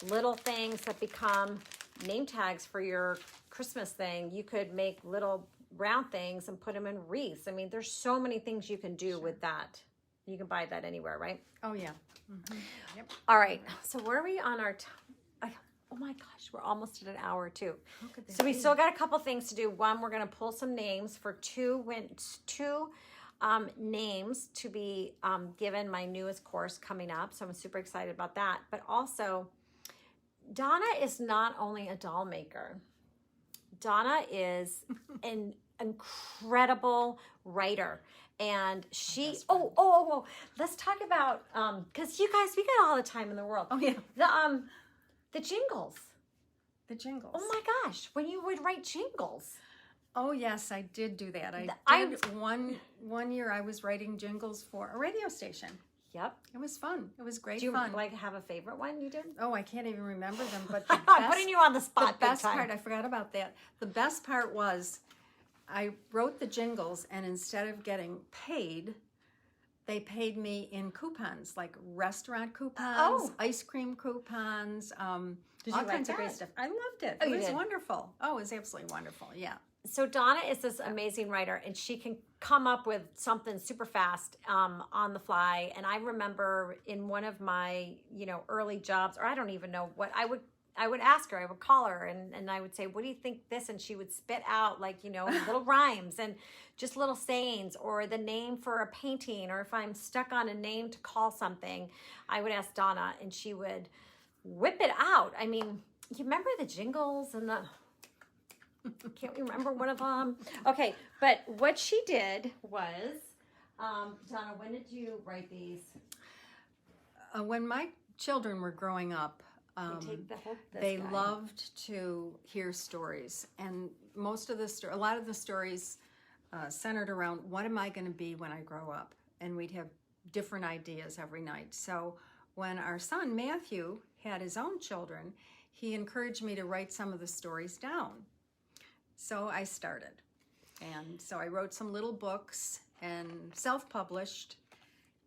little things that become name tags for your Christmas thing. You could make little round things and put them in wreaths. I mean, there's so many things you can do with that. You can buy that anywhere, right? Oh, yeah. Mm-hmm. Yep. All right, so where are we on our oh my gosh, we're almost at an hour too. So we still got a couple things to do. One, we're going to pull some names for two names to be given my newest course coming up. So I'm super excited about that. But also, Donna is not only a doll maker. Donna is an incredible writer. And she, let's talk about, because you guys, we got all the time in the world. Oh, yeah. The jingles. The jingles. Oh my gosh, when you would write jingles. Oh, yes, I did do that. I did one year I was writing jingles for a radio station. Yep. It was fun. It was great Do you fun. have a favorite one you did? Oh, I can't even remember them. But the I'm best, putting you on the spot. the best big time. part, I forgot about that. The best part was I wrote the jingles, and instead of getting paid, they paid me in coupons, like restaurant coupons, ice cream coupons, all kinds of great stuff. I loved it. Oh, It you was did? wonderful. Oh, it was absolutely wonderful. Yeah. So Donna is this amazing writer, and she can come up with something super fast on the fly. And I remember in one of my, early jobs, or I don't even know what I would ask her, I would call her and I would say, what do you think this? And she would spit out little rhymes and just little sayings, or the name for a painting, or if I'm stuck on a name to call something, I would ask Donna and she would whip it out. I mean, you remember the jingles and the, can't remember one of them. Okay, but what she did was, Donna, when did you write these? When my children were growing up, they guy. loved to hear stories, and a lot of the stories centered around what am I going to be when I grow up, and we'd have different ideas every night. So when our son Matthew had his own children, he encouraged me to write some of the stories down. So I started, and so I wrote some little books and self-published.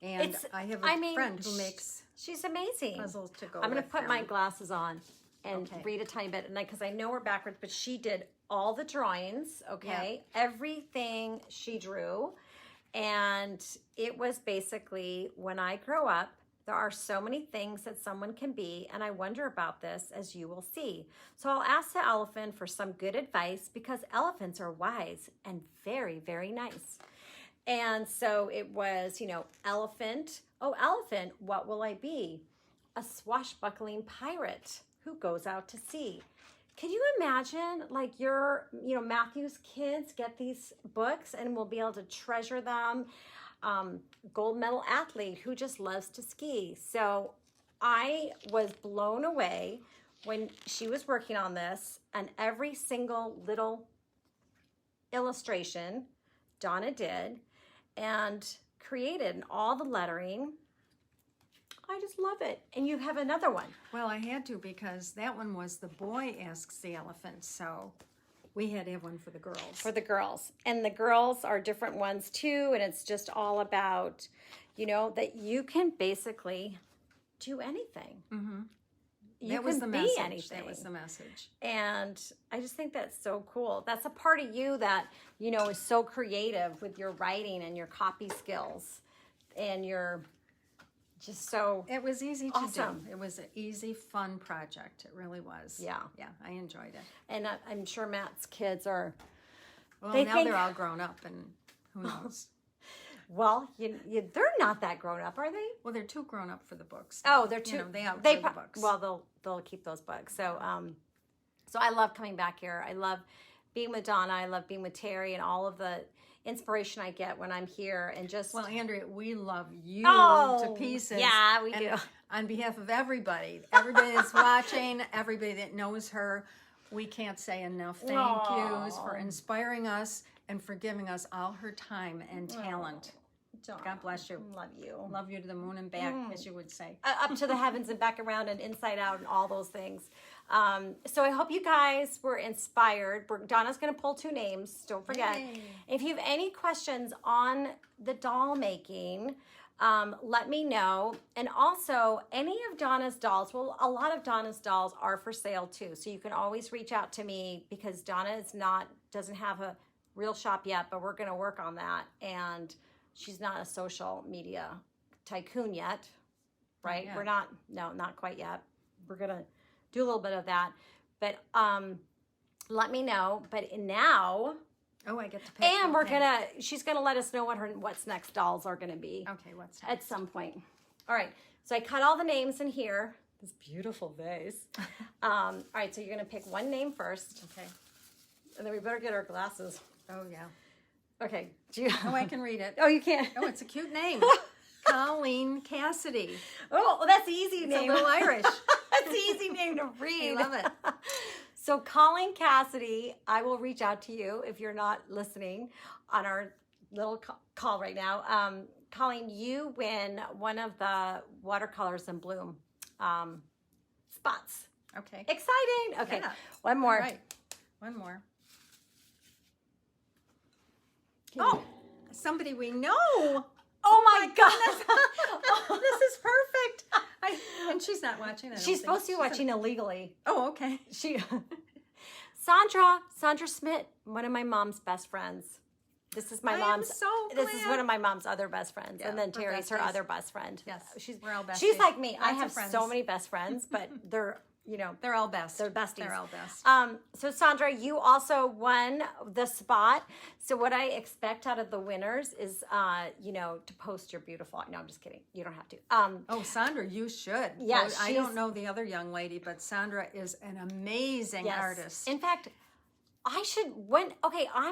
And I have a friend who makes she's amazing puzzles to go. I'm going to with put them. my glasses on and Okay. read a tiny bit, and because I know we're backwards, but she did all the drawings. Okay, everything she drew, and it was basically, when I grow up, there are so many things that someone can be, and I wonder about this, as you will see. So I'll ask the elephant for some good advice, because elephants are wise and very, very nice. And so it was, elephant. Oh, elephant, what will I be? A swashbuckling pirate who goes out to sea. Can you imagine, Matthew's kids get these books and will be able to treasure them? Gold medal athlete who just loves to ski. So I was blown away when she was working on this, and every single little illustration Donna did and created, and all the lettering. I just love it. And you have another one. Well, I had to because that one was the boy asks the elephant, so we had to have one for the girls. For the girls. And the girls are different ones too. And it's just all about, that you can basically do anything. Mm-hmm. You was can the be message. anything. That was the message. And I just think that's so cool. That's a part of you that, is so creative with your writing and your copy skills. And you're just so It was easy awesome. to do. It was an easy, fun project. It really was. Yeah. Yeah, I enjoyed it. And I'm sure Matt's kids are, Well, They now think- they're all grown up, and who knows? well, they're not that grown up, are they? Well, they're too grown up for the books. Oh, they're too. They outgrew the books. Well, they'll keep those books. So, so I love coming back here. I love being with Donna. I love being with Terry, and all of the inspiration I get when I'm here. And just Well, Andrea, we love you Oh, to pieces. yeah, we And do. On behalf of everybody that's watching, everybody that knows her, we can't say enough thank yous for inspiring us and for giving us all her time and talent. Donna, God bless you. Love you. Love you to the moon and back, as you would say. Up to the heavens and back around and inside out and all those things. So I hope you guys were inspired. Donna's going to pull 2 names. Don't forget. Yay. If you have any questions on the doll making, let me know. And also, any of Donna's dolls, well, a lot of Donna's dolls are for sale too. So you can always reach out to me because Donna doesn't have a real shop yet, but we're going to work on that. And she's not a social media tycoon yet, right? yet. We're not quite yet. We're going to do a little bit of that. But let me know. But now, Oh, I get to pick. and Okay. she's gonna let us know what's next dolls are gonna be Okay, what's at next? some point. All right, so I cut all the names in here. This beautiful vase. All right, so you're gonna pick one name first, Okay. and then we better get our glasses. Oh, yeah. Okay. Do you? Oh, I can read it. Oh, you can't. Oh, it's a cute name. Colleen Cassidy. Oh, well, that's the easy It's name. a little Irish. That's the easy name to read. I love it. So, Colleen Cassidy, I will reach out to you if you're not listening on our little call right now. Colleen, you win one of the watercolors in bloom spots. Okay. Exciting. Okay, Yeah. one more. All right. One more. Oh, Somebody we know. oh my goodness. This is perfect. And she's not watching. I don't She's think. supposed to be watching illegally. Oh, okay. She, Sandra Schmidt, one of my mom's best friends. This is my I am mom's. so This is glad. one of my mom's other best friends, Yeah, and then we're Terry's her besties. other best friend. Yes, she's we're all besties. she's like me. I Lots of have friends. so many best friends, but they're They're all best. they're besties. They're all best. So Sandra, you also won the spot. So what I expect out of the winners is, to post your beautiful. No, I'm just kidding. You don't have to. Oh, Sandra, you should. Yeah, Oh, I she's- don't know the other young lady, but Sandra is an amazing Yes. artist. In fact, I'm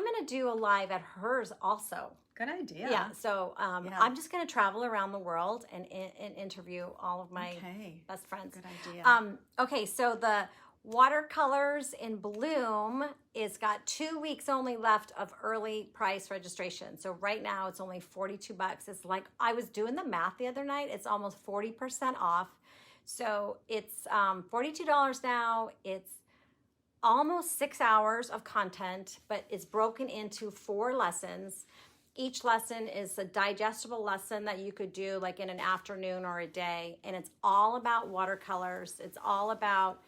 gonna do a live at hers also. Good idea. Yeah. So Yeah. I'm just gonna travel around the world and interview all of my Okay. best friends. Good idea. Okay, so the watercolors in bloom is got 2 weeks only left of early price registration. So right now it's only $42. It's like, I was doing the math the other night. It's almost 40% off. So it's $42 now. It's almost 6 hours of content, but it's broken into 4 lessons. Each lesson is a digestible lesson that you could do like in an afternoon or a day. And it's all about watercolors. It's all about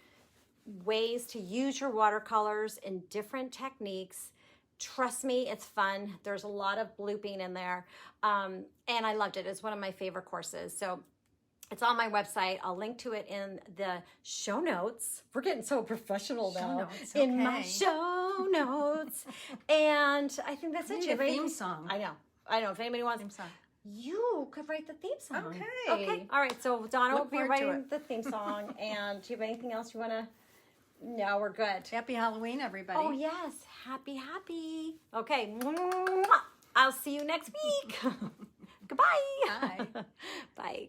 ways to use your watercolors in different techniques. Trust me, it's fun. There's a lot of blooping in there. And I loved it. It's one of my favorite courses. So it's on my website. I'll link to it in the show notes. We're getting so professional Show now. notes, In my okay. show notes. And I think that's it. Need Do you a have anything- theme song. I know. If anybody wants, Theme song. you could write the theme song. Okay. Okay. All right. So Donna Look will be forward to writing it. the theme song. And do you have anything else you want to? No, we're good. Happy Halloween, everybody. Oh yes, happy. Okay. Mwah. I'll see you next week. Goodbye. Bye. Bye.